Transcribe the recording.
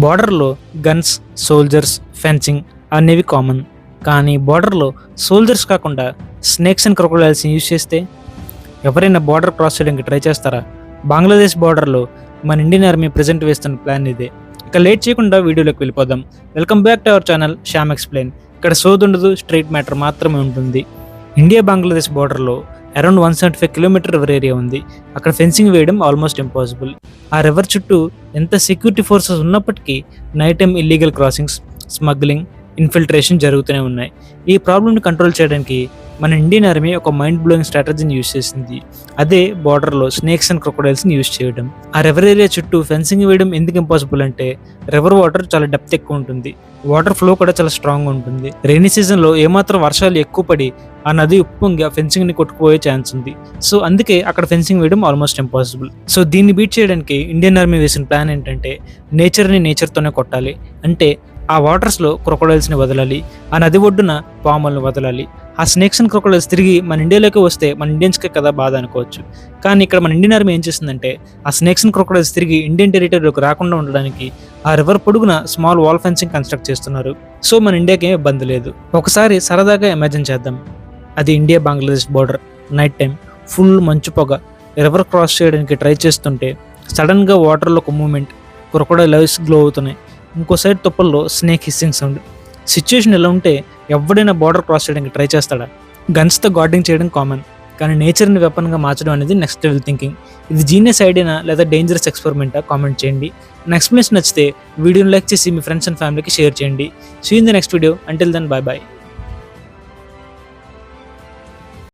బార్డర్లో guns, soldiers, fencing అనేవి common. కానీ బార్డర్లో సోల్జర్స్ కాకుండా స్నేక్స్ అండ్ క్రొకోడైల్స్ని యూజ్ చేస్తే ఎవరైనా బార్డర్ క్రాస్ చేయడానికి ట్రై చేస్తారా? బంగ్లాదేశ్ బార్డర్లో మన ఇండియన్ ఆర్మీ ప్రజెంట్ వేస్తున్న ప్లాన్ ఇదే. ఇక లేట్ చేయకుండా వీడియోలోకి వెళ్ళిపోదాం. Welcome back to our channel Shyam explain. ఇక్కడ సోది ఉండదు, స్ట్రైట్ మ్యాటర్ మాత్రమే ఉంటుంది. ఇండియా బంగ్లాదేశ్ బార్డర్లో అరౌండ్ 175 కిలోమీటర్ రివర్ ఏరియా ఉంది. అక్కడ ఫెన్సింగ్ వేయడం ఆల్మోస్ట్ ఇంపాసిబుల్. ఆ రివర్ చుట్టూ ఎంత సెక్యూరిటీ ఫోర్సెస్ ఉన్నప్పటికీ night time illegal crossings, smuggling, infiltration జరుగుతూనే ఉన్నాయి. ఈ ప్రాబ్లమ్ని కంట్రోల్ చేయడానికి మన ఇండియన్ ఆర్మీ ఒక మైండ్ బ్లోయింగ్ స్ట్రాటజీని యూజ్ చేసింది. అదే బార్డర్లో స్నేక్స్ అండ్ క్రొకోడైల్స్ని యూజ్ చేయడం. ఆ రివర్ ఏరియా చుట్టూ ఫెన్సింగ్ వేయడం ఎందుకు ఇంపాసిబుల్ అంటే రివర్ వాటర్ చాలా డెప్త్ ఎక్కువ ఉంటుంది, వాటర్ ఫ్లో కూడా చాలా స్ట్రాంగ్ ఉంటుంది. రైనీ సీజన్లో ఏమాత్రం వర్షాలు ఎక్కువ పడి ఆ నది ఉప్పొంగి ఆ ఫెన్సింగ్ని కొట్టుకుపోయే ఛాన్స్ ఉంది. సో అందుకే అక్కడ ఫెన్సింగ్ వేయడం ఆల్మోస్ట్ ఇంపాసిబుల్. సో దీన్ని బీట్ చేయడానికి ఇండియన్ ఆర్మీ వేసిన ప్లాన్ ఏంటంటే నేచర్ని నేచర్తోనే కొట్టాలి. అంటే ఆ వాటర్స్లో క్రొకోడైల్స్ని వదలాలి, ఆ నది ఒడ్డున పాములను వదలాలి. ఆ స్నేక్స్ అండ్ క్రొకోడైల్స్ తిరిగి మన ఇండియాలోకి వస్తే మన ఇండియన్స్కే కదా బాధ అనుకోవచ్చు. కానీ ఇక్కడ మన ఇండియన్ ఆర్మీ ఏం చేస్తుందంటే ఆ స్నేక్స్ అండ్ క్రొకోడైల్స్ తిరిగి ఇండియన్ టెరిటరీలోకి రాకుండా ఉండడానికి ఆ రివర్ పొడుగున స్మాల్ వాల్ ఫెన్సింగ్ కన్స్ట్రక్ట్ చేస్తున్నారు. సో మన ఇండియాకి ఏం ఇబ్బంది లేదు. ఒకసారి సరదాగా ఇమాజిన్ చేద్దాం. అది India Bangladesh border, night time, full మంచు పొగ, రివర్ క్రాస్ చేయడానికి ట్రై చేస్తుంటే సడన్గా వాటర్లో ఒక మూమెంట్, క్రొకోడైల్ ఐస్ గ్లో అవుతున్నాయి, ఇంకో సైడ్ తుప్పల్లో స్నేక్ హిస్సింగ్ సౌండ్. సిచ్యువేషన్ ఎలా ఉంటే ఎవడైనా బార్డర్ క్రాస్ చేయడానికి ట్రై చేస్తాడా? గన్స్తో గార్డింగ్ చేయడం కామన్, కానీ నేచర్ని వెపన్గా మార్చడం అనేది నెక్స్ట్ లెవెల్ థింకింగ్. ఇది జీనియస్ ఐడియానా లేదా డేంజరస్ ఎక్స్పెరిమెంటా? కామెంట్ చేయండి. నా ఎక్స్ప్లెనేషన్ నచ్చితే వీడియోని లైక్ చేసి మీ ఫ్రెండ్స్ అండ్ ఫ్యామిలీకి షేర్ చేయండి. See in the next video. Until then, bye bye.